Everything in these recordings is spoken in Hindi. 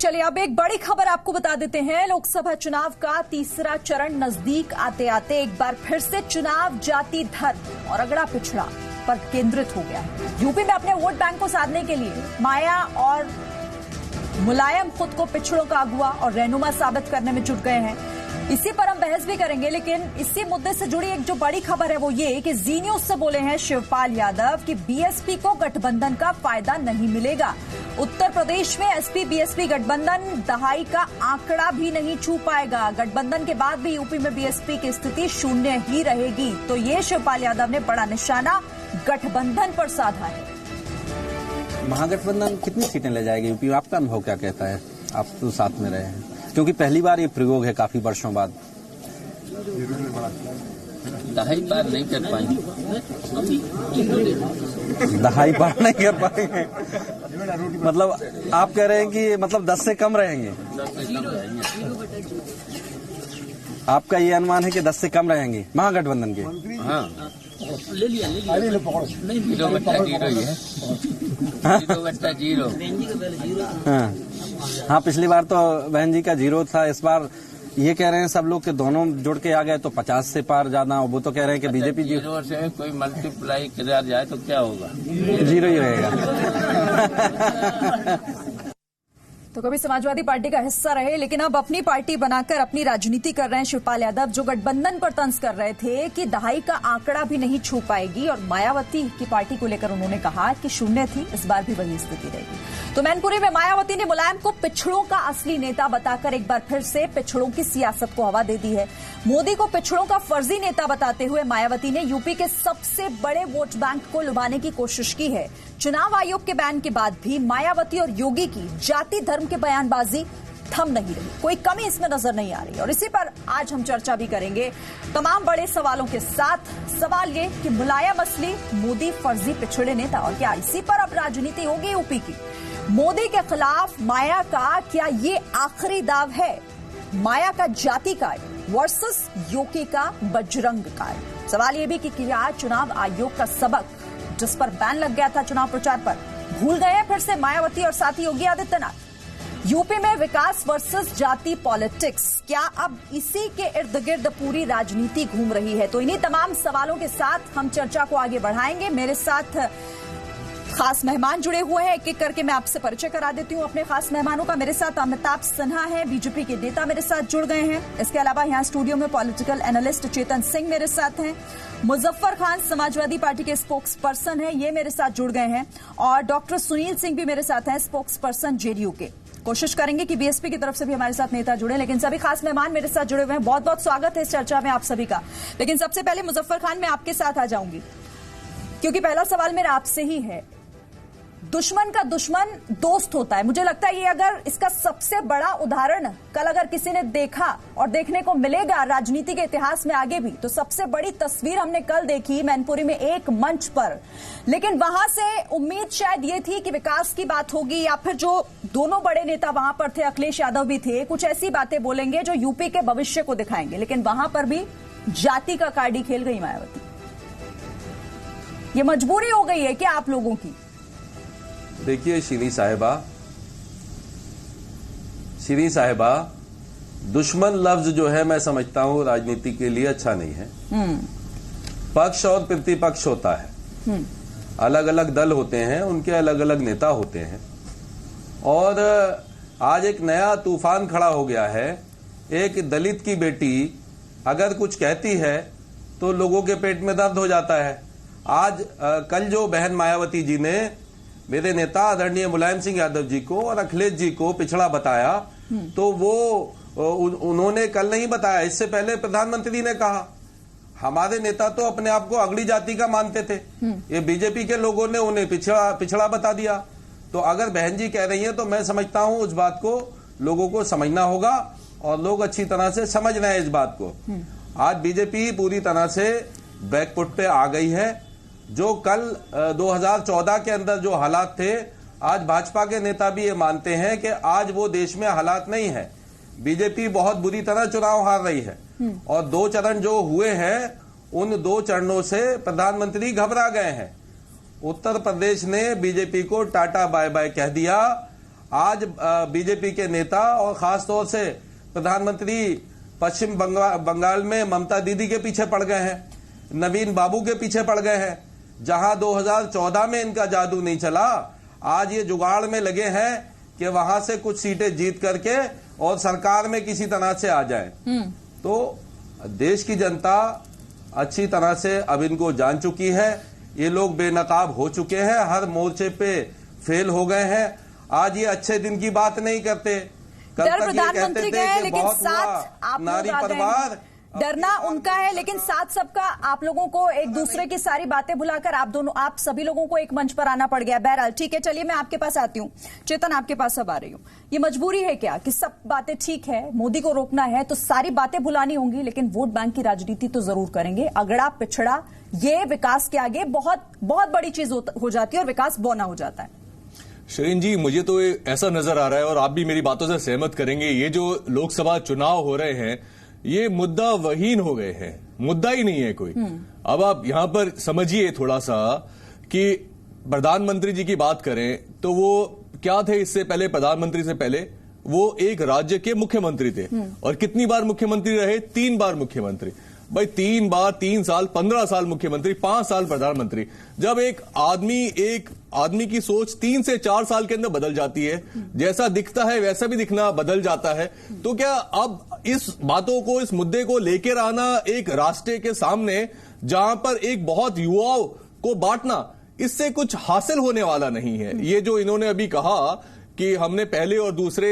चलिए अब एक बड़ी खबर आपको बता देते हैं। लोकसभा चुनाव का तीसरा चरण नजदीक आते आते एक बार फिर से चुनाव जाति, धर्म और अगड़ा पिछड़ा पर केंद्रित हो गया है। यूपी में अपने वोट बैंक को साधने के लिए माया और मुलायम खुद को पिछड़ों का अगुवा और रहनुमा साबित करने में जुट गए हैं। इसी पर हम बहस भी करेंगे, लेकिन इसी मुद्दे से जुड़ी एक जो बड़ी खबर है वो ये कि जी न्यूज से बोले हैं शिवपाल यादव कि बीएसपी को गठबंधन का फायदा नहीं मिलेगा। उत्तर प्रदेश में एसपी बीएसपी गठबंधन दहाई का आंकड़ा भी नहीं छू पाएगा। गठबंधन के बाद भी यूपी में बीएसपी की स्थिति शून्य ही रहेगी। तो ये शिवपाल यादव ने बड़ा निशाना गठबंधन पर साधा है। महागठबंधन कितनी सीटें ले जाएगी यूपी? आपका अनुभव क्या कहता है? आप तो साथ में रहे हैं, क्योंकि पहली बार ये प्रयोग है काफी वर्षों बाद। दहाई पार नहीं कर पाएंगे। दहाई पार नहीं कर पाएंगे मतलब आप कह रहे हैं कि मतलब 10 से कम रहेंगे? 10 से कम रहेंगे। आपका ये अनुमान है कि 10 से कम रहेंगे महागठबंधन के? हाँ, ले लिया नहीं, 0/0 ही है। 0/0। हाँ, पिछली बार तो बहन जी का 0 था। इस बार ये कह रहे हैं सब लोग कि दोनों जुड़ के आ गए तो 50 से पार जाना। वो तो कह रहे हैं कि बीजेपी 0 से कोई मल्टीप्लाई किया जाए तो क्या होगा? 0 ही रहेगा। तो कभी समाजवादी पार्टी का हिस्सा रहे, लेकिन अब अपनी पार्टी बनाकर अपनी राजनीति कर रहे हैं शिवपाल यादव, जो गठबंधन पर तंज कर रहे थे कि दहाई का आंकड़ा भी नहीं छू पाएगी। और मायावती की पार्टी को लेकर उन्होंने कहा कि शून्य थी, इस बार भी वही स्थिति रहेगी। तो मैनपुरी में मायावती ने मुलायम को पिछड़ों का असली नेता बताकर एक बार फिर से पिछड़ों की सियासत को हवा दे दी है। मोदी को पिछड़ों का फर्जी नेता बताते हुए मायावती ने यूपी के सबसे बड़े वोट बैंक को लुभाने की कोशिश की है। चुनाव आयोग के बैन के बाद भी मायावती और योगी की जाति धर्म के बयानबाजी थम नहीं रही, कोई कमी इसमें नजर नहीं आ रही। और इसी पर आज हम चर्चा भी करेंगे तमाम बड़े सवालों के साथ। सवाल ये कि मुलायम असली, मोदी फर्जी पिछड़े नेता, और क्या इसी पर अब राजनीति होगी यूपी की? मोदी के खिलाफ माया का क्या ये आखिरी दाव है? माया का जाति कार्ड वर्सेस योगी का बजरंग कार्ड। सवाल ये भी कि क्या चुनाव आयोग का सबक, जिस पर बैन लग गया था चुनाव प्रचार पर, भूल गए फिर से मायावती और साथी योगी आदित्यनाथ? यूपी में विकास वर्सेस जाति पॉलिटिक्स, क्या अब इसी के इर्द गिर्द पूरी राजनीति घूम रही है? तो इन्हीं तमाम सवालों के साथ हम चर्चा को आगे बढ़ाएंगे। मेरे साथ खास मेहमान जुड़े हुए हैं, एक एक करके मैं आपसे परिचय करा देती हूं अपने खास मेहमानों का। मेरे साथ अमिताभ सिन्हा है, बीजेपी के नेता मेरे साथ जुड़ गए हैं। इसके अलावा यहां स्टूडियो में पॉलिटिकल एनालिस्ट चेतन सिंह मेरे साथ हैं। मुजफ्फर खान समाजवादी पार्टी के स्पोक्स पर्सन है, ये मेरे साथ जुड़ गए हैं। और डॉक्टर सुनील सिंह भी मेरे साथ हैं, स्पोक्स पर्सन जेडीयू के। कोशिश करेंगे कि बीएसपी की तरफ से भी हमारे साथ नेता जुड़े, लेकिन सभी खास मेहमान मेरे साथ जुड़े हुए हैं। बहुत बहुत स्वागत है इस चर्चा में आप सभी का। लेकिन सबसे पहले मुजफ्फर खान, मैं आपके साथ आ जाऊंगी, क्योंकि पहला सवाल मेरा आपसे ही है। दुश्मन का दुश्मन दोस्त होता है, मुझे लगता है ये अगर इसका सबसे बड़ा उदाहरण कल अगर किसी ने देखा और देखने को मिलेगा राजनीति के इतिहास में आगे भी, तो सबसे बड़ी तस्वीर हमने कल देखी मैनपुरी में एक मंच पर। लेकिन वहां से उम्मीद शायद ये थी कि विकास की बात होगी, या फिर जो दोनों बड़े नेता वहां पर थे, अखिलेश यादव भी थे, कुछ ऐसी बातें बोलेंगे जो यूपी के भविष्य को दिखाएंगे। लेकिन वहां पर भी जाति का कार्ड खेल गई मायावती। ये मजबूरी हो गई है क्या आप लोगों की? देखिए श्री साहिबा, दुश्मन लफ्ज जो है मैं समझता हूं राजनीति के लिए अच्छा नहीं है। पक्ष और प्रतिपक्ष होता है, अलग अलग दल होते हैं, उनके अलग अलग नेता होते हैं। और आज एक नया तूफान खड़ा हो गया है। एक दलित की बेटी अगर कुछ कहती है तो लोगों के पेट में दर्द हो जाता है। आज कल जो बहन मायावती जी ने मेरे नेता आदरणीय मुलायम सिंह यादव जी को और अखिलेश जी को पिछड़ा बताया, तो वो उन्होंने कल नहीं बताया, इससे पहले प्रधानमंत्री ने कहा। हमारे नेता तो अपने आप को अगली जाति का मानते थे, ये बीजेपी के लोगों ने उन्हें पिछड़ा बता दिया। तो अगर बहन जी कह रही हैं तो मैं समझता हूं उस बात को लोगों को समझना होगा, और लोग अच्छी तरह से समझ रहे हैं इस बात को। आज बीजेपी पूरी तरह से बैकफुट पे आ गई है। जो कल 2014 के अंदर जो हालात थे, आज भाजपा के नेता भी ये मानते हैं कि आज वो देश में हालात नहीं है। बीजेपी बहुत बुरी तरह चुनाव हार रही है, और 2 चरण जो हुए हैं उन 2 चरणों से प्रधानमंत्री घबरा गए हैं। उत्तर प्रदेश ने बीजेपी को टाटा बाय बाय कह दिया। आज बीजेपी के नेता और खास तौर से प्रधानमंत्री पश्चिम बंगाल में ममता दीदी के पीछे पड़ गए हैं, नवीन बाबू के पीछे पड़ गए हैं। जहां 2014 में इनका जादू नहीं चला, आज ये जुगाड़ में लगे हैं कि वहां से कुछ सीटें जीत करके और सरकार में किसी तरह से आ जाए। तो देश की जनता अच्छी तरह से अब इनको जान चुकी है। ये लोग बेनकाब हो चुके हैं, हर मोर्चे पे फेल हो गए हैं। आज ये अच्छे दिन की बात नहीं करते। कल तक ये कहते थे कि बहुत हुआ नारी परवार। डरना उनका है, लेकिन साथ सबका आप लोगों को एक दूसरे की सारी बातें भुलाकर आप सभी लोगों को एक मंच पर आना पड़ गया। बहरहाल ठीक है, चलिए मैं आपके पास आती हूँ। चेतन, आपके पास अब आ रही हूँ। ये मजबूरी है क्या कि सब बातें ठीक है, मोदी को रोकना है तो सारी बातें भुलानी होंगी, लेकिन वोट बैंक की राजनीति तो जरूर करेंगे। अगड़ा पिछड़ा ये विकास के आगे बहुत बहुत बड़ी चीज हो जाती है और विकास बौना हो जाता है। शरीन जी, मुझे तो ऐसा नजर आ रहा है और आप भी मेरी बातों से सहमत करेंगे, ये जो लोकसभा चुनाव हो रहे हैं ये मुद्दा वहीन हो गए हैं, मुद्दा ही नहीं है कोई। अब आप यहां पर समझिए थोड़ा सा कि प्रधानमंत्री जी की बात करें तो वो क्या थे इससे पहले, प्रधानमंत्री से पहले वो एक राज्य के मुख्यमंत्री थे और कितनी बार मुख्यमंत्री रहे? 3 बार मुख्यमंत्री। भाई 3 बार, 3 साल, 15 साल मुख्यमंत्री, 5 साल प्रधानमंत्री। जब एक आदमी की सोच 3 से 4 साल के अंदर बदल जाती है, जैसा दिखता है वैसा भी दिखना बदल जाता है, तो क्या अब इस बातों को, इस मुद्दे को लेकर आना एक राष्ट्र के सामने जहां पर एक बहुत युवाओं को बांटना, इससे कुछ हासिल होने वाला नहीं है। ये जो इन्होंने अभी कहा कि हमने पहले और दूसरे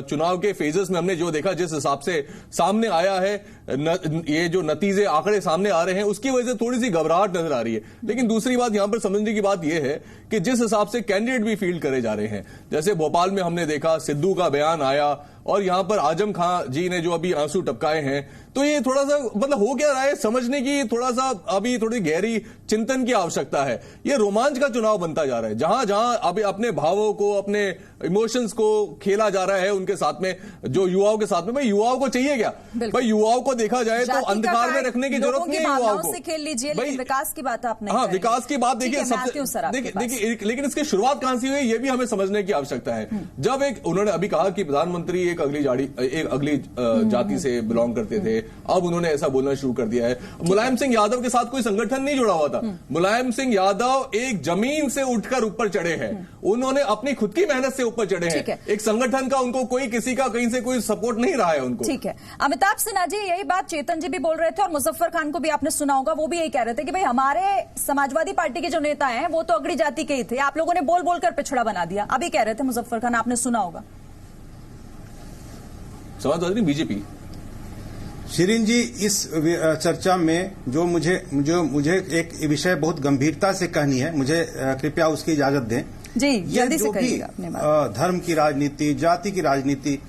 चुनाव के फेजेस में हमने जो देखा, जिस हिसाब से सामने आया है, ये जो नतीजे आंकड़े सामने आ रहे हैं, उसकी वजह से थोड़ी सी घबराहट नजर आ रही है। लेकिन दूसरी बात यहां पर समझने की बात यह है कि जिस हिसाब से कैंडिडेट भी फील्ड करे जा रहे हैं, जैसे भोपाल में हमने देखा सिद्धू का बयान आया और यहां पर आजम खान जी ने जो अभी आंसू टपकाए हैं, तो ये थोड़ा सा मतलब हो क्या रहा है समझने की थोड़ा सा अभी थोड़ी गहरी चिंतन की आवश्यकता है। ये रोमांच का चुनाव बनता जा रहा है, जहां जहां अभी अपने भावों को, अपने इमोशंस को खेला जा रहा है उनके साथ में, जो युवाओं के साथ में। भाई युवाओं को चाहिए क्या? भाई युवाओं को देखा जाए तो अंधकार में रखने की जरूरत नहीं है युवाओं को, खेल लीजिए, लेकिन विकास की बात आपने, हाँ विकास की बात देखिए देखिए, लेकिन इसकी शुरुआत कहां से हुई ये भी हमें समझने की आवश्यकता है। जब उन्होंने अभी कहा कि प्रधानमंत्री एक अगली जाति से बिलोंग करते थे, अब उन्होंने ऐसा बोलना शुरू कर दिया है। मुलायम सिंह यादव के साथ कोई संगठन नहीं जुड़ा हुआ था। मुलायम सिंह यादव एक जमीन से उठकर ऊपर चढ़े हैं, उन्होंने अपनी खुद की मेहनत से ऊपर चढ़े हैं। एक संगठन का उनको कोई किसी का कहीं से कोई सपोर्ट नहीं रहा है उनको। ठीक है, अमिताभ सिन्हा जी यही बात चेतन जी भी बोल रहे थे और मुजफ्फर खान को भी आपने सुना होगा, वो भी यही कह रहे थे कि भाई हमारे समाजवादी पार्टी के जो नेता हैं वो तो अगड़ी जाति के ही थे, आप लोगों ने बोल बोलकर पिछड़ा बना दिया। अभी कह रहे थे मुजफ्फर खान, आपने सुना होगा। समाजवादी बीजेपी। शिरीन जी, इस चर्चा में जो मुझे एक विषय बहुत गंभीरता से कहनी है, मुझे कृपया उसकी इजाजत दें जी, जल्दी से करिएगा अपने बात। धर्म की राजनीति, जाति की राजनीति,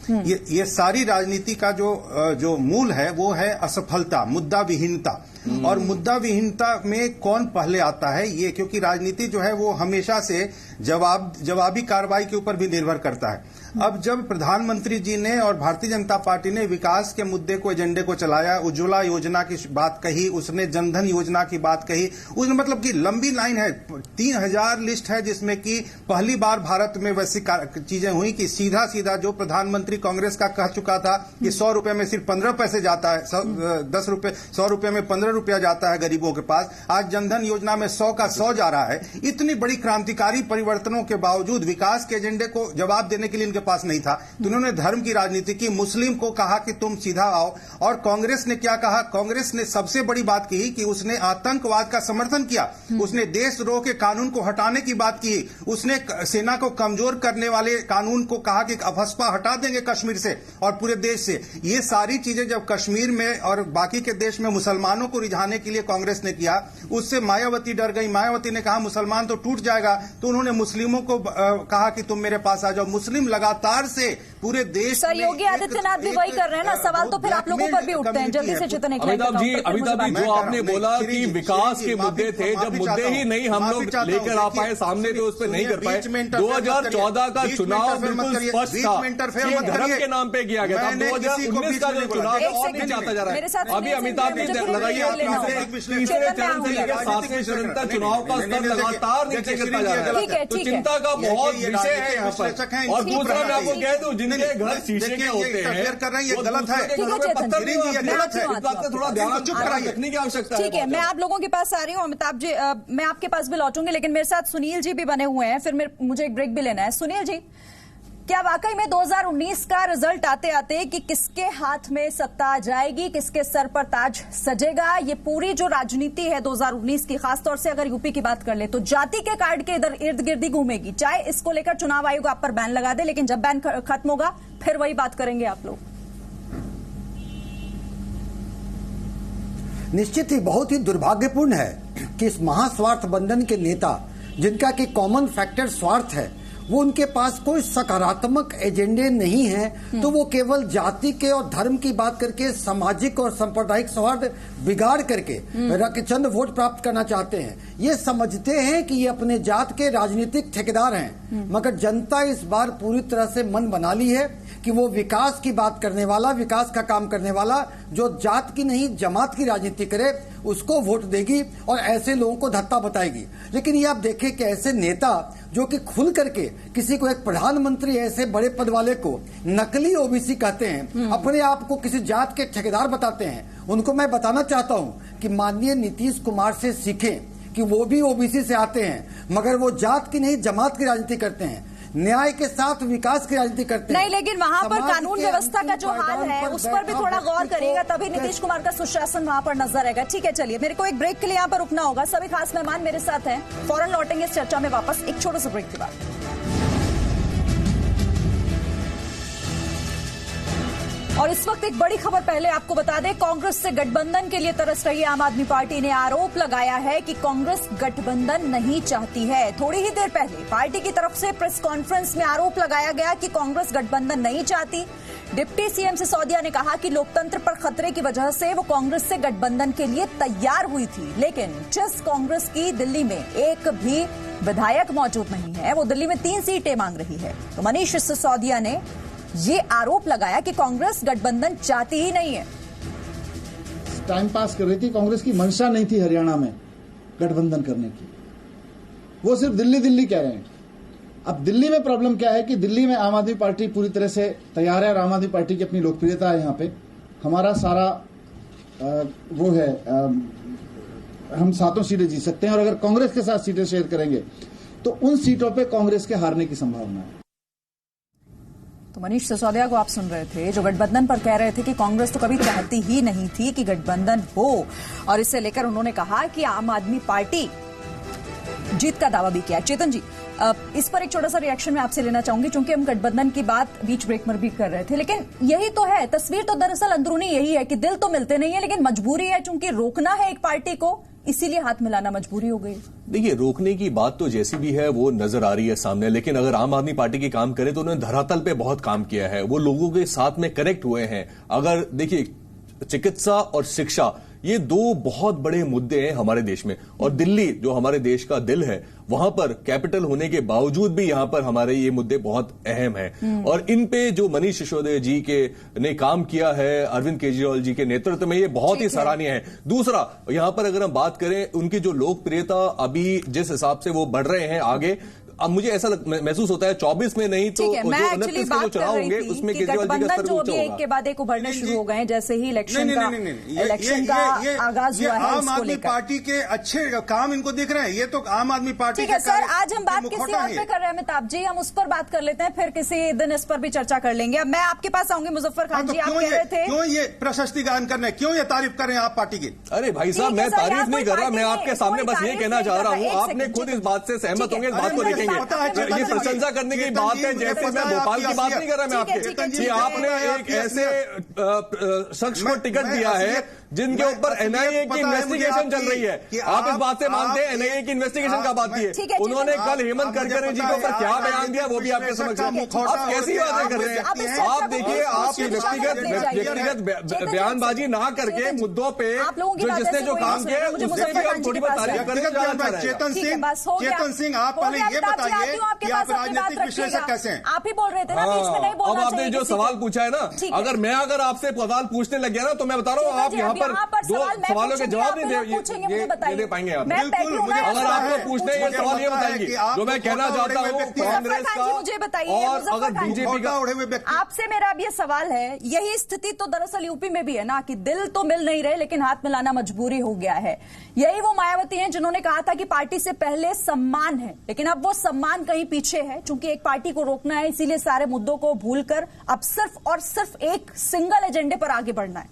ये सारी राजनीति का जो मूल है वो है असफलता, मुद्दा विहीनता। और मुद्दा विहीनता में कौन पहले आता है ये, क्योंकि राजनीति जो है वो हमेशा से जवाबी कार्रवाई के ऊपर भी निर्भर करता है। अब जब प्रधानमंत्री जी ने और भारतीय जनता पार्टी ने विकास के मुद्दे को, एजेंडे को चलाया, उज्ज्वला योजना की बात कही, उसने जनधन योजना की बात कही, उसने मतलब कि लंबी लाइन है, 3000 लिस्ट है, जिसमें कि पहली बार भारत में वैसी चीजें हुई कि सीधा सीधा जो प्रधानमंत्री कांग्रेस का कह चुका था कि 100 रुपए में सिर्फ 15 पैसे जाता है, 100 रुपए में 15 रुपया जाता है गरीबों के पास, आज जनधन योजना में 100 का 100 जा रहा है। इतनी बड़ी क्रांतिकारी परिवर्तनों के बावजूद विकास के एजेंडे को जवाब देने के लिए इनके पास नहीं था, तो उन्होंने धर्म की राजनीति की, मुस्लिम को कहा कि तुम सीधा आओ। और कांग्रेस ने क्या कहा? कांग्रेस ने सबसे बड़ी बात की कि उसने आतंकवाद का समर्थन किया, उसने देशद्रोह के कानून को हटाने की बात की, उसने सेना को कमजोर करने वाले कानून को कहा कि अफस्पा हटा देंगे कश्मीर से और पूरे देश से। ये सारी चीजें जब कश्मीर में और बाकी के देश में मुसलमानों को रिझाने के लिए कांग्रेस ने किया, उससे मायावती डर गई। मायावती ने कहा मुसलमान तो टूट जाएगा, तो उन्होंने मुस्लिमों को कहा कि तुम मेरे पास आ जाओ। मुस्लिम लगातार से पूरे देश सर, योगी आदित्यनाथ भी वही कर रहे हैं ना, सवाल तो फिर आप लोगों पर भी उठते हैं। जल्दी से चेतन, अमिताभ जी जो आपने बोला कि विकास के मुद्दे थे, जब मुद्दे ही नहीं हम लोग लेकर आ पाए सामने तो उस पर नहीं कर पाए। 2014 का चुनाव बिल्कुल स्पष्ट था, धर्म के नाम पे किया गया था। 2019 का जो चुनाव और नहीं चाहता जा रहा है। अभी अमिताभ जी लगाइए, तीसरे चरण से लेकर 7वें चरण तक चुनाव का स्तर लगातार नीचे गिरता जा रहा है। तो चिंता का बहुत विषय है यहाँ पर। और दूसरा मैं आपको कह दूं, जिनके घर शीशे के होते हैं कर रहे हैं, ये गलत है। थोड़ा ध्यान रखने की आवश्यकता है। ठीक है, मैं आप लोगों के पास आ रही हूँ। अमिताभ जी, मैं आपके पास भी लौटूंगी, लेकिन मेरे साथ सुनील जी भी बने हुए हैं, फिर मुझे एक ब्रेक भी लेना है। सुनील जी, क्या वाकई में 2019 का रिजल्ट आते आते कि किसके हाथ में सत्ता आ जाएगी, किसके सर पर ताज सजेगा, ये पूरी जो राजनीति है 2019 की, खासतौर से अगर यूपी की बात कर ले तो जाति के कार्ड के इधर इर्द गिर्द ही घूमेगी। चाहे इसको लेकर चुनाव आयोग आप पर बैन लगा दे, लेकिन जब बैन खत्म होगा फिर वही बात करेंगे आप लोग। निश्चित ही बहुत ही दुर्भाग्यपूर्ण है कि इस महास्वार्थ बंधन के नेता, जिनका कि कॉमन फैक्टर स्वार्थ है, वो उनके पास कोई सकारात्मक एजेंडे नहीं है, तो वो केवल जाति के और धर्म की बात करके सामाजिक और सांप्रदायिक सौहार्द बिगाड़ करके चंद वोट प्राप्त करना चाहते हैं। ये समझते हैं कि ये अपने जात के राजनीतिक ठेकेदार हैं, मगर जनता इस बार पूरी तरह से मन बना ली है कि वो विकास की बात करने वाला, विकास का काम करने वाला, जो जात की नहीं जमात की राजनीति करे, उसको वोट देगी और ऐसे लोगों को धत्ता बताएगी। लेकिन ये आप देखें कि ऐसे नेता जो कि खुल करके किसी को, एक प्रधानमंत्री ऐसे बड़े पद वाले को नकली ओबीसी कहते हैं, अपने आप को किसी जात के ठेकेदार बताते हैं, उनको मैं बताना चाहता हूं कि माननीय नीतीश कुमार से सीखें कि वो भी ओबीसी से आते हैं, मगर वो जात की नहीं जमात की राजनीति करते हैं, न्याय के साथ विकास की राजनीति करते हैं। नहीं, लेकिन वहां पर कानून व्यवस्था का जो हाल है उस पर भी थोड़ा गौर करिएगा, तभी नीतीश कुमार का सुशासन वहां पर नजर आएगा। ठीक है, चलिए, मेरे को एक ब्रेक के लिए यहाँ पर रुकना होगा। सभी खास मेहमान मेरे साथ हैं, फौरन लौटेंगे इस चर्चा में वापस एक छोटे से ब्रेक के बाद। और इस वक्त एक बड़ी खबर पहले आपको बता दें, कांग्रेस से गठबंधन के लिए तरस रही आम आदमी पार्टी ने आरोप लगाया है कि कांग्रेस गठबंधन नहीं चाहती है। थोड़ी ही देर पहले पार्टी की तरफ से प्रेस कॉन्फ्रेंस में आरोप लगाया गया कि कांग्रेस गठबंधन नहीं चाहती। डिप्टी सीएम सिसोदिया ने कहा कि लोकतंत्र पर खतरे की वजह से वो कांग्रेस से गठबंधन के लिए तैयार हुई थी, लेकिन जिस कांग्रेस की दिल्ली में एक भी विधायक मौजूद नहीं है, वो दिल्ली में 3 सीटें मांग रही है। तो मनीष सिसोदिया ने ये आरोप लगाया कि कांग्रेस गठबंधन चाहती ही नहीं है। टाइम पास कर रही थी, कांग्रेस की मंशा नहीं थी हरियाणा में गठबंधन करने की, वो सिर्फ दिल्ली दिल्ली कह रहे हैं। अब दिल्ली में प्रॉब्लम क्या है कि दिल्ली में आम आदमी पार्टी पूरी तरह से तैयार है और आम आदमी पार्टी की अपनी लोकप्रियता है। यहाँ पे हमारा सारा वो है, हम 7 सीटें जीत सकते हैं, और अगर कांग्रेस के साथ सीटें शेयर करेंगे तो उन सीटों पे कांग्रेस के हारने की संभावना है। तो मनीष सिसोदिया को आप सुन रहे थे, जो गठबंधन पर कह रहे थे कि कांग्रेस तो कभी चाहती ही नहीं थी कि गठबंधन हो, और इसे लेकर उन्होंने कहा कि आम आदमी पार्टी जीत का दावा भी किया। चेतन जी, इस पर एक छोटा सा रिएक्शन मैं आपसे लेना चाहूंगी, क्योंकि हम गठबंधन की बात बीच ब्रेक में भी कर रहे थे, लेकिन यही तो है तस्वीर, तो दरअसल अंदरूनी यही है कि दिल तो मिलते नहीं है, लेकिन मजबूरी है, चूंकि रोकना है एक पार्टी को, इसीलिए हाथ मिलाना मजबूरी हो गई। देखिए, रोकने की बात तो जैसी भी है वो नजर आ रही है सामने, लेकिन अगर आम आदमी पार्टी के काम करे तो उन्होंने धरातल पे बहुत काम किया है, वो लोगों के साथ में कनेक्ट हुए हैं। अगर देखिए, चिकित्सा और शिक्षा, ये 2 बहुत बड़े मुद्दे हैं हमारे देश में, और दिल्ली जो हमारे देश का दिल है, वहां पर कैपिटल होने के बावजूद भी यहां पर हमारे ये मुद्दे बहुत अहम हैं, और इन पे जो मनीष सिसोदिया जी के ने काम किया है अरविंद केजरीवाल जी के नेतृत्व में, ये बहुत ही सराहनीय है। दूसरा, यहां पर अगर हम बात करें उनकी जो लोकप्रियता अभी जिस हिसाब से वो बढ़ रहे हैं आगे, अब मुझे ऐसा महसूस होता है 24 में नहीं तो जो 29 के जो चुनाव होंगे उसमें केजरीवाल जी का स्तर जो अभी एक के बाद एक उभरने शुरू हो गए हैं, जैसे ही इलेक्शन का आगाज हुआ है, आम आदमी पार्टी के अच्छे काम इनको दिख रहे हैं। ये तो आम आदमी पार्टी। ठीक है सर, आज हम बात किसी और पे कर रहे हैं अमिताभ जी, हम उस पर बात कर लेते हैं, फिर किसी दिन इस पर भी चर्चा कर लेंगे। अब मैं आपके पास आऊंगी, मुजफ्फर खान जी, आप कह रहे थे क्यों ये प्रशस्ति गान करने, क्यों ये तारीफ कर रहे हैं आप पार्टी की? अरे भाई साहब, मैं तारीफ नहीं कर रहा, मैं आपके सामने बस ये कहना चाह रहा हूँ, आपने खुद इस बात से सहमत होंगे, इस बात को देखेंगे। प्रशंसा करने की बात है, जैसे मैं भोपाल की बात नहीं कर रहा, मैं आपके आपने एक ऐसे शख्स को टिकट दिया है जिनके ऊपर एनआईए की इन्वेस्टिगेशन चल रही है। आप इस बात से मानते हैं एनआईए की इन्वेस्टिगेशन का बात की है? उन्होंने कल हेमंत करकरे जी के ऊपर क्या बयान दिया वो भी आपके समक्ष है। आप कैसी बातें कर रहे हैं? आप देखिए, आप व्यक्तिगत बयानबाजी ना करके मुद्दों पे जो जिसने जो काम किया उससे भी आप थोड़ी बहुत तारीफ करें। चेतन सिंह, आप पहले ये बताइए कि आप राजनीतिक विश्लेषक कैसे हैं? आप ही बोल रहे थे ना, बीच में नहीं बोलना चाहिए। अब आपने जो सवाल पूछा है ना, अगर आपसे सवाल पूछने लग गया ना, तो मैं बता रहा हूँ आप यहाँ पर दो सवालों के जवाब नहीं दे पाएंगे आप। अगर आपको पूछने ये सवाल ये बताएंगे जो मैं कहना चाहता हूँ कांग्रेस का, मुझे बताइए और अगर बीजेपी का, आपसे मेरा अब ये सवाल है, यही स्थिति तो दरअसल यूपी में भी है ना, कि दिल तो मिल नहीं रहे लेकिन हाथ मिलाना मजबूरी हो गया है। यही वो मायावती हैं जिन्होंने कहा था कि पार्टी से पहले सम्मान है, लेकिन अब वो सम्मान कहीं पीछे है, चूंकि एक पार्टी को रोकना है, इसीलिए सारे मुद्दों को भूलकर अब सिर्फ और सिर्फ एक सिंगल एजेंडे पर आगे बढ़ना है।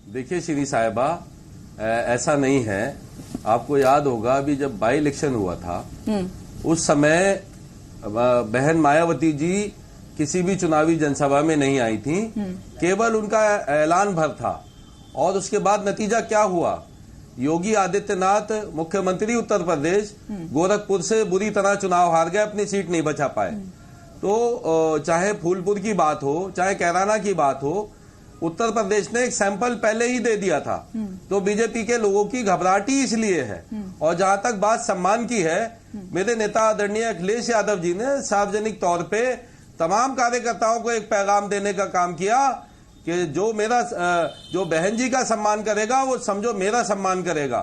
देखिए श्री साहिबा, ऐसा नहीं है। आपको याद होगा अभी जब बाई इलेक्शन हुआ था उस समय बहन मायावती जी किसी भी चुनावी जनसभा में नहीं आई थी, केवल उनका ऐलान भर था। और उसके बाद नतीजा क्या हुआ? योगी आदित्यनाथ मुख्यमंत्री उत्तर प्रदेश गोरखपुर से बुरी तरह चुनाव हार गए, अपनी सीट नहीं बचा पाए। तो चाहे फूलपुर की बात हो, चाहे कैराना की बात हो, उत्तर प्रदेश ने एक सैंपल पहले ही दे दिया था। तो बीजेपी के लोगों की घबराहट ही इसलिए है। और जहां तक बात सम्मान की है, मेरे नेता आदरणीय अखिलेश यादव जी ने सार्वजनिक तौर पे तमाम कार्यकर्ताओं को एक पैगाम देने का काम किया कि जो बहन जी का सम्मान करेगा वो समझो मेरा सम्मान करेगा।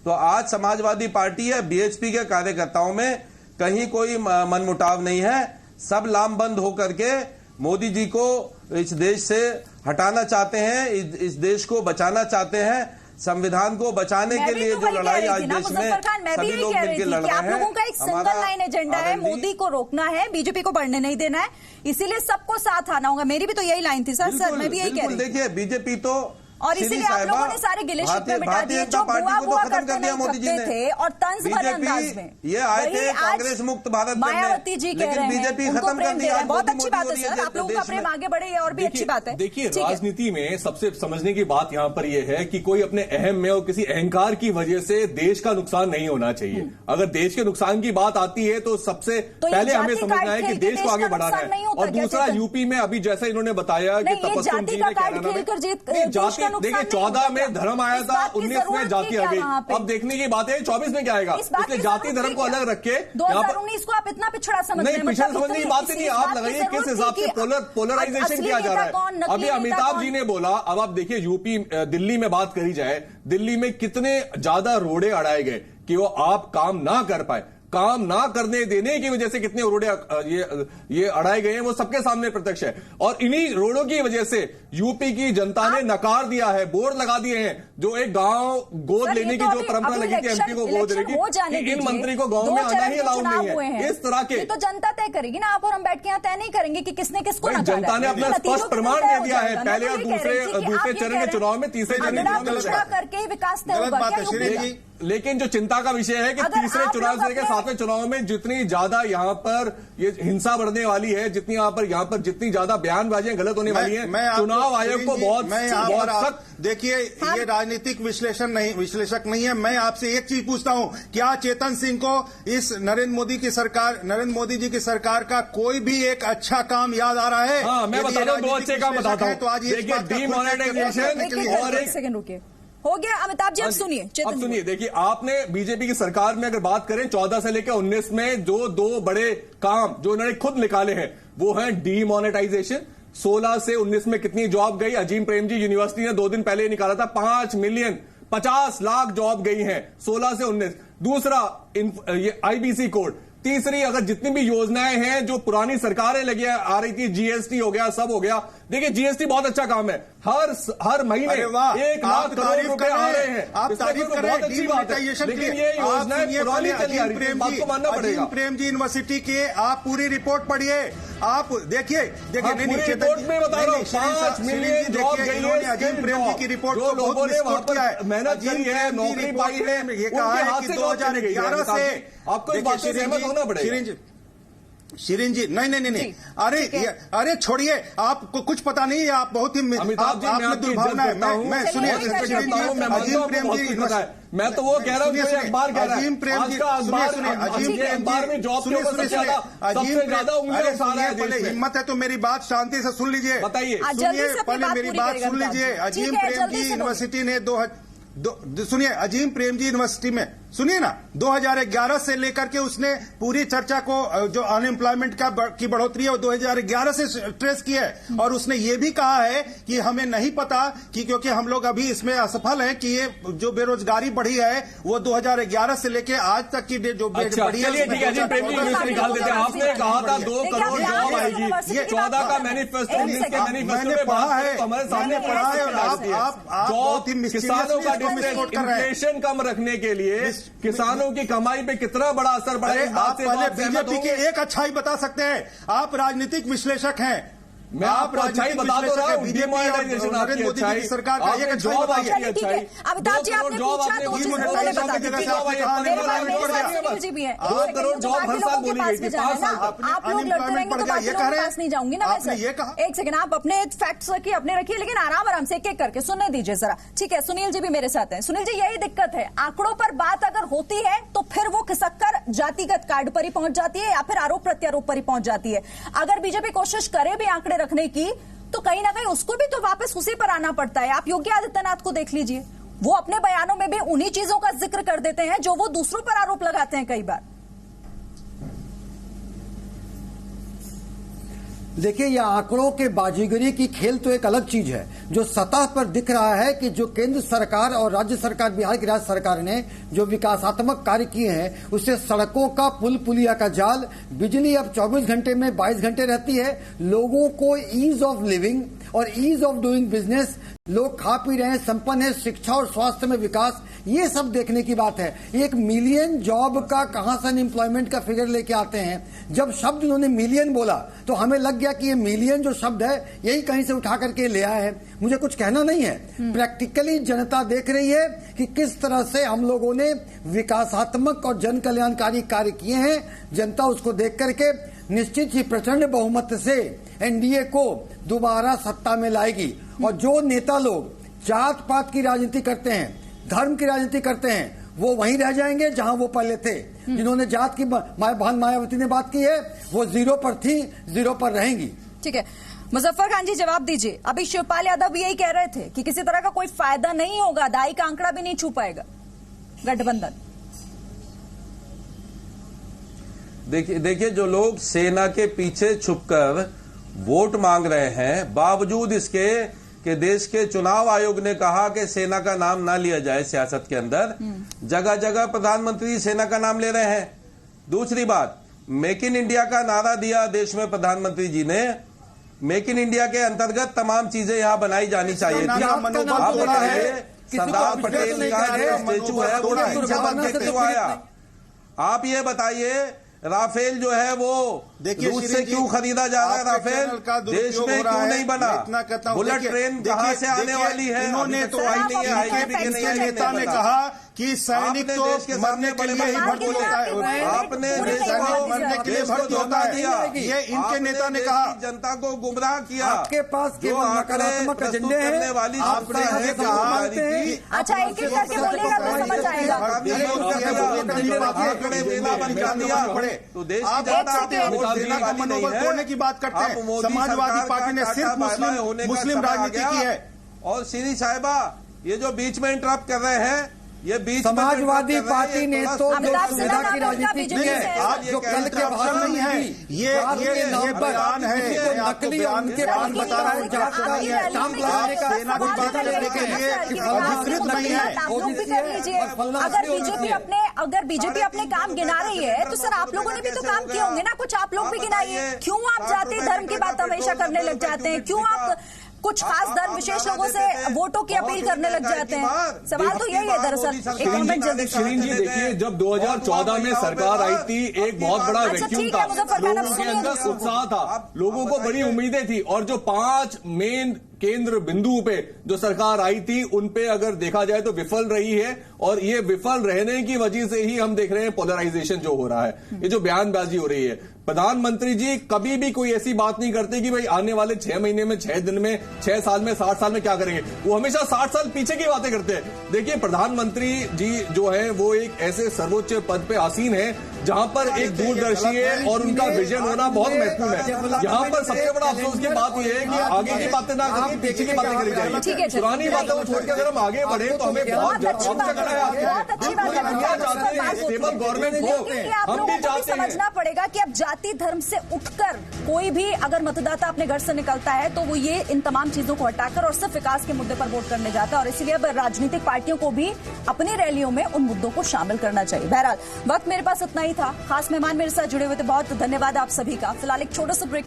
तो आज समाजवादी पार्टी है, बीएचपी के कार्यकर्ताओं में कहीं कोई मनमुटाव नहीं है। सब लामबंद होकर के मोदी जी को इस देश से हटाना चाहते हैं, इस देश को बचाना चाहते हैं। संविधान को बचाने के लिए जो लड़ाई आज देश में सभी लोग मिलकर लड़ रहे हैं, आप लोगों का एक सिंगल लाइन एजेंडा है, मोदी को रोकना है, बीजेपी को बढ़ने नहीं देना है, इसीलिए सबको साथ आना होगा। मेरी भी तो यही लाइन थी सर, मैं भी यही कह रही हूँ। देखिए बीजेपी तो और इसीलिए आप लोगों ने सारे गिले शिकवे मिटा दिए, जो बुआ करते नहीं थकते थे और तंज भरे अंदाज में ये आए थे कांग्रेस मुक्त भारत मायावती जी कह रहे हैं, बीजेपी उनको खत्म कर प्रेम दे दिया। रहे हैं। बहुत अच्छी बात है सर, आप लोगों का प्रेम आगे बढ़े, ये और भी अच्छी बात है। देखिए राजनीति में सबसे समझने की बात यहाँ पर यह है कि कोई अपने अहम में और किसी अहंकार की वजह से देश का नुकसान नहीं होना चाहिए। अगर देश के नुकसान की बात आती है तो सबसे पहले हमें समझना है कि देश को आगे बढ़ाना है। और दूसरा यूपी में अभी जैसा इन्होंने बताया कि तपस्सुम जी ने जाति, देखिए 14 में धर्म आया था, 19 में जाति आ गई। अब देखने की बात है 24 में क्या आएगा, इसलिए जाति धर्म को अलग रख के 2019 को आप इतना पिछड़ा समझ रहे हैं। नहीं, पिछड़ा समझने की बात ही नहीं। आप लगाइए किस हिसाब से पोलराइजेशन किया जा रहा है। अभी अमिताभ जी ने बोला, अब आप देखिए यूपी दिल्ली में बात करी जाए, दिल्ली में कितने ज्यादा रोड़े अड़ाए गए कि वो आप काम ना कर पाए। काम ना करने देने की वजह से कितने रोड़े ये अड़ाए गए हैं वो सबके सामने प्रत्यक्ष है। और इन्हीं रोड़ों की वजह से यूपी की जनता ने नकार दिया है, बोर्ड लगा दिए हैं। जो एक गांव गोद लेने की जो परंपरा लगी थी एमपी को गोद लेने की, इन मंत्री को गांव में आना ही अलाउ नहीं है। इस तरह के तो जनता तय करेगी ना, आप और हम बैठ के यहाँ तय नहीं करेंगे कि किसने किसको नकारा। जनता ने अपना स्पष्ट प्रमाण दे दिया है, पहले और दूसरे चरण के चुनाव में, तीसरे चरण के चुनाव में करके विकास तय होगा। लेकिन जो चिंता का विषय है कि तीसरे चुनाव से लेकर 7वें चुनाव में जितनी ज्यादा यहाँ पर ये हिंसा बढ़ने वाली है, जितनी यहाँ पर जितनी ज्यादा बयानबाजियां गलत होने वाली हैं, चुनाव आयोग को बहुत सख्त। देखिए ये राजनीतिक विश्लेषक नहीं है। मैं आपसे एक चीज पूछता हूं, क्या चेतन सिंह को इस नरेंद्र मोदी जी की सरकार का कोई भी एक अच्छा काम याद आ रहा है? हाँ, मैं बता रहा हूँ, दो अच्छे काम बताता हूँ। तो आज देखिए डीमोनेटाइजेशन और एक सेकंड रुकिए, हो गया अमिताभ जी, अब सुनिए। देखिए आपने बीजेपी की सरकार में अगर बात करें 14 से लेकर 19 में जो दो बड़े काम जो उन्होंने खुद निकाले हैं वो है डीमोनेटाइजेशन। 16 से 19 में कितनी जॉब गई? अजीम प्रेमजी यूनिवर्सिटी ने 2 दिन पहले ही निकाला था, 5 मिलियन 50 लाख जॉब गई हैं 16 से 19। दूसरा ये आईबीसी कोड। तीसरी, अगर जितनी भी योजनाएं हैं जो पुरानी सरकारें लगी आ रही थी, जीएसटी हो गया, सब हो गया। देखिए जीएसटी बहुत अच्छा काम है, हर महीने 1 लाख करोड़ रुपए आ रहे हैं। आप तारीफ कर रहे हैं, बहुत अच्छी बात है, लेकिन ये योजनाएं पुरानी चली आ रही है, बात को मानना पड़ेगा। प्रेम जी यूनिवर्सिटी की आप पूरी रिपोर्ट पढ़िए, आप देखिए रिपोर्ट में बता रहा हूँ 5 मिलियन जॉब गई है। अजीम प्रेम जी की रिपोर्ट जो लोगों ने वहां पर मेहनत करी है, नौकरी पाई है, ये कहा है कि 2011 से आपको इस बात से सहमत होना पड़ेगा। शिरीन जी नहीं, अरे छोड़िए, आपको कुछ पता नहीं है, आप बहुत ही दुर्भावना है। मैं सुनिए, अजीम प्रेम जी मैं तो वो कह रहा हूँ, अखबार कह रहा है, अजीम प्रेम जी अखबार में जॉब के ऊपर सबसे ज्यादा उंगलियां उठा रहा है देश में। हिम्मत है तो मेरी बात शांति से सुन लीजिए, बताइए, सुनिए, पहले मेरी बात सुन लीजिए। अजीम प्रेम जी यूनिवर्सिटी ने सुनिए, अजीम प्रेमजी यूनिवर्सिटी में सुनिए ना, 2011 से लेकर के उसने पूरी चर्चा को जो अनएम्प्लॉयमेंट की बढ़ोतरी है वो 2011 से ट्रेस की है। और उसने ये भी कहा है कि हमें नहीं पता कि क्योंकि हम लोग अभी इसमें असफल हैं कि ये जो बेरोजगारी बढ़ी है वो 2011 से लेके आज तक की जो बढ़ी है। आपने कहा था 2 करोड़ जॉब आएगी, 14 का मैनिफेस्टो, मैंने पढ़ा है, हमारे सामने पढ़ा है। और आप किसानों का इन्फ्लेशन कम रखने के लिए किसानों की कमाई पे कितना बड़ा असर पड़ेगा। आप पहले बीजेपी की एक अच्छाई बता सकते हैं, आप राजनीतिक विश्लेषक हैं, मैं आपको अच्छाई बता दो रहा हूं। बीजेपी नरेंद्र मोदी की सरकार का एक अच्छाई बताइए। अमिताभ जी आपने पूछा तो उन्होंने बता दी। 2 करोड़ जॉब हर साल बोली गई थी, 5 साल तक। आप लोग लड़ते रहेंगे तो बाकी लोगों के पास नहीं जाऊंगी ना मैं। एक सेकंड, आप अपने फैक्ट्स रखिए, अपने रखिए, लेकिन आराम से एक एक करके सुनने दीजिए जरा। ठीक है, सुनील जी भी मेरे साथ हैं। सुनील जी, यही दिक्कत है, आंकड़ों पर बात अगर होती है तो फिर वो खिसककर जातिगत कार्ड पर ही पहुंच जाती है या फिर आरोप प्रत्यारोप पर ही पहुंच जाती है। अगर बीजेपी कोशिश करे भी आंकड़े रखने की तो कहीं ना कहीं उसको भी तो वापस उसी पर आना पड़ता है। आप योगी आदित्यनाथ को देख लीजिए, वो अपने बयानों में भी उन्हीं चीजों का जिक्र कर देते हैं जो वो दूसरों पर आरोप लगाते हैं कई बार। देखिए, यह आंकड़ों के बाजीगरी की खेल तो एक अलग चीज है। जो सतह पर दिख रहा है कि जो केंद्र सरकार और राज्य सरकार, बिहार की राज्य सरकार ने जो विकासात्मक कार्य किए हैं, उससे सड़कों का पुल पुलिया का जाल, बिजली अब 24 घंटे में 22 घंटे रहती है, लोगों को ईज ऑफ लिविंग और ईज ऑफ डूइंग बिजनेस, लोग खा पी रहे हैं, संपन्न है, शिक्षा और स्वास्थ्य में विकास, ये सब देखने की बात है। 1 मिलियन जॉब का कहां से अनएम्प्लॉयमेंट का फिगर लेके आते हैं। जब शब्द उन्होंने मिलियन बोला तो हमें लग गया कि ये मिलियन जो शब्द है यही कहीं से उठा करके ले आए हैं। मुझे कुछ कहना नहीं है, प्रैक्टिकली जनता देख रही है कि किस तरह से हम लोगों ने विकासात्मक और जन कल्याणकारी कार्य किए हैं। जनता उसको देख करके निश्चित ही प्रचंड बहुमत से एनडीए को दोबारा सत्ता में लाएगी। और जो नेता लोग जात पात की राजनीति करते हैं, धर्म की राजनीति करते हैं, वो वहीं रह जाएंगे जहां वो पहले थे। जिन्होंने जात की बहन मायावती ने बात की है, वो 0 पर थी, 0 पर रहेंगी। ठीक है, मुजफ्फर खान जी जवाब दीजिए। अभी शिवपाल यादव भी यही कह रहे थे कि किसी तरह का कोई फायदा नहीं होगा, दाई का आंकड़ा भी नहीं छू पाएगा गठबंधन। देखिए जो लोग सेना के पीछे छुपकर वोट मांग रहे हैं, बावजूद इसके कि देश के चुनाव आयोग ने कहा कि सेना का नाम ना लिया जाए सियासत के अंदर, जगह जगह प्रधानमंत्री सेना का नाम ले रहे हैं। दूसरी बात, मेक इन इंडिया का नारा दिया देश में प्रधानमंत्री जी ने। मेक इन इंडिया के अंतर्गत तमाम चीजें यहां बनाई जानी चाहिए थी। आप बताइए, सरदार पटेल का जो स्टेचू है वो क्यों आया? आप ये बताइए, राफेल जो है वो रूस से क्यों खरीदा जा रहा है? राफेल देश में क्यों नहीं बना? बुलेट ट्रेन कहां से आने वाली है? इन्होंने तो नेता ने कहा कि सैनिक तो मरने के लिए ही भर्ती होता है, आपने देश को मरने के लिए भर्ती होता है, ये इनके नेता ने कहा। जनता को गुमराह किया। आपके पास केवल नकारात्मक एजेंडे हैं। वाली आपने अच्छा, एक एक करके बोलिएगा तो समझ आएगा। आंकड़े देना बंद कर दिया तो देश सेना का मनोबल तोड़ने की बात करते हैं। समाजवादी पार्टी ने सिर्फ मुस्लिम राजनीति की है। और श्री साहिबा, ये जो बीच में इंटरप्ट कर रहे हैं, ये बीच समाजवादी पार्टी ने तो सुविधा की राजनीति की है। आज जो कल के भाषण नहीं है, ये बयान है, नकली उनके पास बता रहे हैं, जात का सेना की बात करने के लिए अधिकृत नहीं है। अगर बीजेपी अपने काम गिना रही है तो सर आप लोगों ने भी तो काम किए होंगे ना, कुछ आप लोग भी गिनाइए। क्यों आप जाति धर्म की बात हमेशा करने लग जाते हैं? क्यों आप कुछ खास धर्म विशेष लोगों से वोटों की अपील करने लग जाते हैं? सवाल तो यही है दरअसल। एक कमेंट जल्दी शिरीन जी देखिए, जब 2014 में सरकार आई थी, एक बहुत बड़ा वैक्यूम था, लोगों के अंदर उत्साह था, लोगों को बड़ी उम्मीदें थी। और जो 5 मेन केंद्र बिंदु पे जो सरकार आई थी, उन पे अगर देखा जाए तो विफल रही है। और ये विफल रहने की वजह से ही हम देख रहे हैं पोलराइजेशन जो हो रहा है, ये जो बयानबाजी हो रही है। प्रधानमंत्री जी कभी भी कोई ऐसी बात नहीं करते कि भाई आने वाले 6 महीने में, 6 दिन में, 6 साल में, 60 साल में क्या करेंगे। वो हमेशा 60 साल पीछे की बातें करते हैं। देखिए, प्रधानमंत्री जी जो है वो एक ऐसे सर्वोच्च पद पे आसीन है जहां पर एक दूरदर्शी है और उनका विजन होना बहुत महत्वपूर्ण है। यहाँ पर सबसे बड़ा अफसोस की बात यह है कि आगे की बातें ना करके पीछे की बातें करी जाएगी। पुरानी बातों को छोड़कर अगर हम आगे बढ़े तो हमें बहुत स्टेबल गवर्नमेंट हो। हम भी चाहते हैं, समझना पड़ेगा कि अब जाति धर्म से उठकर कोई भी अगर मतदाता अपने घर से निकलता है तो वो ये इन तमाम चीजों को हटाकर और सिर्फ विकास के मुद्दे पर वोट करने जाता है, और इसलिए अब राजनीतिक पार्टियों को भी अपनी रैलियों में उन मुद्दों को शामिल करना चाहिए। बहरहाल वक्त मेरे पास इतना ही था। खास मेहमान मेरे साथ जुड़े हुए थे, बहुत धन्यवाद आप सभी का। फिलहाल एक छोटा सा ब्रेक।